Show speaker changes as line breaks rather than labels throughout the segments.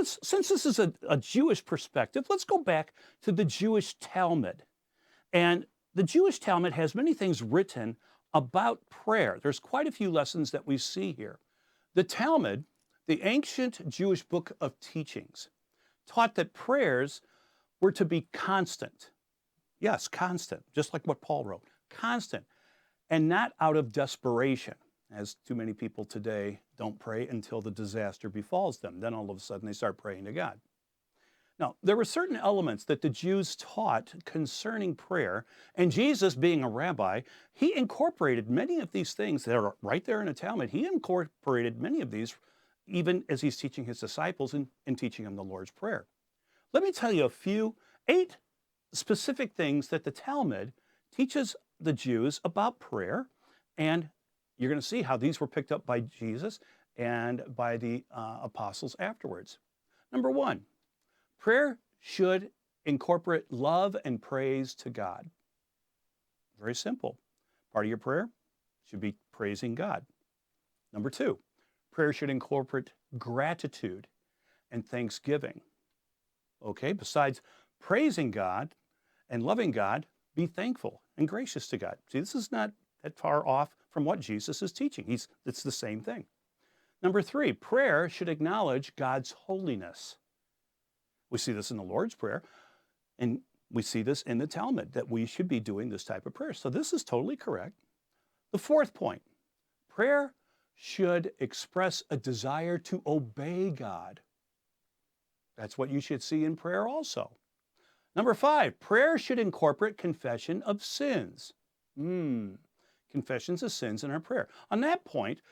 since this is a Jewish perspective, let's go back to the Jewish Talmud. And the Jewish Talmud has many things written about prayer. There's quite a few lessons that we see here. The Talmud, the ancient Jewish book of teachings, taught that prayers were to be constant. Yes, constant, just like what Paul wrote, constant, and not out of desperation, as too many people today don't pray until the disaster befalls them. Then all of a sudden they start praying to God. Now, there were certain elements that the Jews taught concerning prayer, and Jesus, being a rabbi, he incorporated many of these things that are right there in the Talmud. He incorporated many of these even as he's teaching his disciples and teaching them the Lord's Prayer. Let me tell you eight specific things that the Talmud teaches the Jews about prayer, and you're going to see how these were picked up by Jesus and by the apostles afterwards. Number one, prayer should incorporate love and praise to God. Very simple. Part of your prayer should be praising God. Number two, prayer should incorporate gratitude and thanksgiving. Okay, besides praising God and loving God, be thankful and gracious to God. See, this is not that far off from what Jesus is teaching. It's the same thing. Number three, prayer should acknowledge God's holiness. We see this in the Lord's Prayer, and we see this in the Talmud, that we should be doing this type of prayer. So this is totally correct. The fourth point, prayer should express a desire to obey God. That's what you should see in prayer also. Number five, prayer should incorporate confession of sins. Confessions of sins in our prayer. On that point,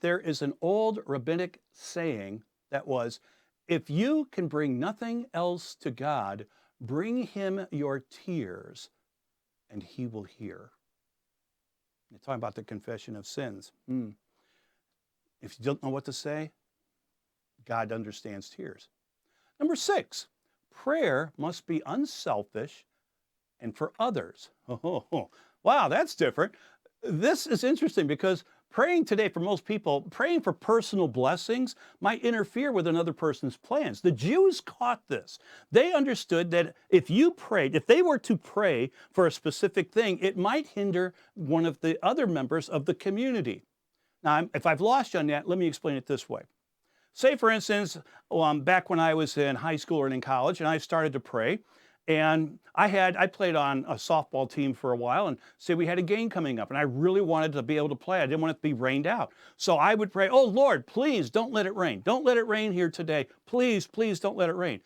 there is an old rabbinic saying that was, if you can bring nothing else to God, bring him your tears and he will hear. You're talking about the confession of sins. If you don't know what to say, God understands tears. Number six, prayer must be unselfish and for others. Oh, wow, that's different. This is interesting because praying today for most people, praying for personal blessings might interfere with another person's plans. The Jews caught this. They understood that if they were to pray for a specific thing, it might hinder one of the other members of the community. Now, if I've lost you on that, let me explain it this way. Say, for instance, back when I was in high school or in college and I started to pray, and I played on a softball team for a while, and say we had a game coming up and I really wanted to be able to play. I didn't want it to be rained out. So I would pray, oh Lord, please don't let it rain. Don't let it rain here today. Please, please don't let it rain.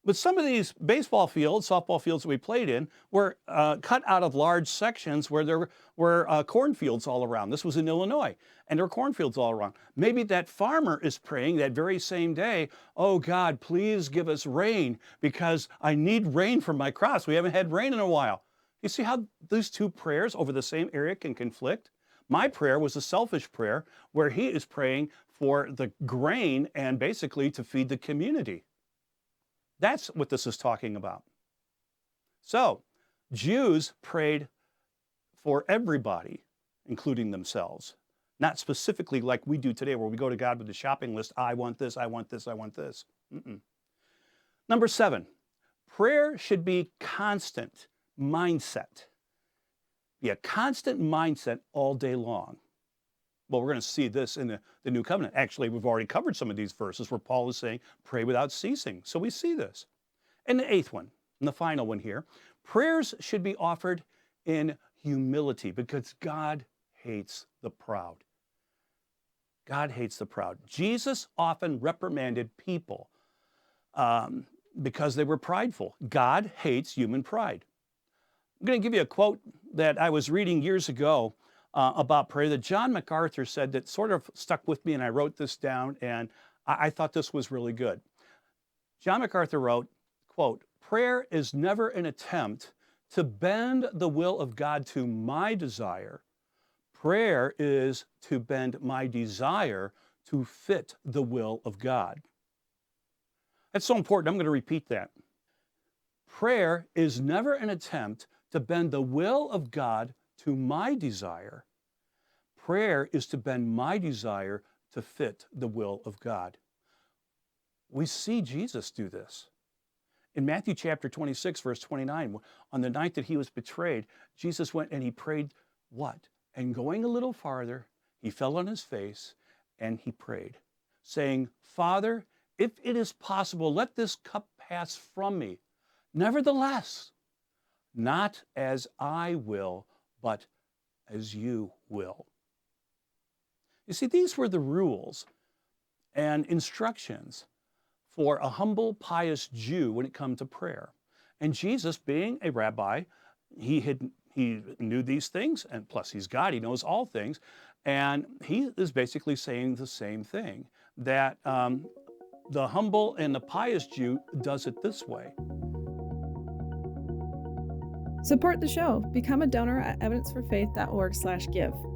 But some of these baseball fields, softball fields that we played in were cut out of large sections where there were cornfields all around. This was in Illinois, and there were cornfields all around. Maybe that farmer is praying that very same day, oh God, please give us rain because I need rain for my crops. We haven't had rain in a while. You see how these two prayers over the same area can conflict? My prayer was a selfish prayer where he is praying for the grain and basically to feed the community. That's what this is talking about. So, Jews prayed for everybody, including themselves, not specifically like we do today where we go to God with a shopping list, I want this, I want this, I want this. Number seven, prayer should be constant mindset. Be a constant mindset all day long. Well, we're going to see this in the New Covenant. Actually, we've already covered some of these verses where Paul is saying, pray without ceasing. So we see this. And the eighth one, and the final one here, prayers should be offered in humility because God hates the proud. God hates the proud. Jesus often reprimanded people because they were prideful. God hates human pride. I'm going to give you a quote that I was reading years ago about prayer that John MacArthur said that sort of stuck with me, and I wrote this down, and I thought this was really good. John MacArthur wrote, quote, prayer is never an attempt to bend the will of God to my desire. Prayer is to bend my desire to fit the will of God. That's so important. I'm going to repeat that. Prayer is never an attempt to bend the will of God to my desire. Prayer is to bend my desire to fit the will of God. We see Jesus do this. In Matthew chapter 26, verse 29, on the night that he was betrayed, Jesus went and he prayed what? And going a little farther, he fell on his face and he prayed, saying, Father, if it is possible, let this cup pass from me. Nevertheless, not as I will, but as you will. You see, these were the rules and instructions for a humble, pious Jew when it comes to prayer. And Jesus, being a rabbi, he knew these things, and plus he's God, he knows all things, and he is basically saying the same thing, that the humble and the pious Jew does it this way.
Support the show. Become a donor at evidenceforfaith.org/give.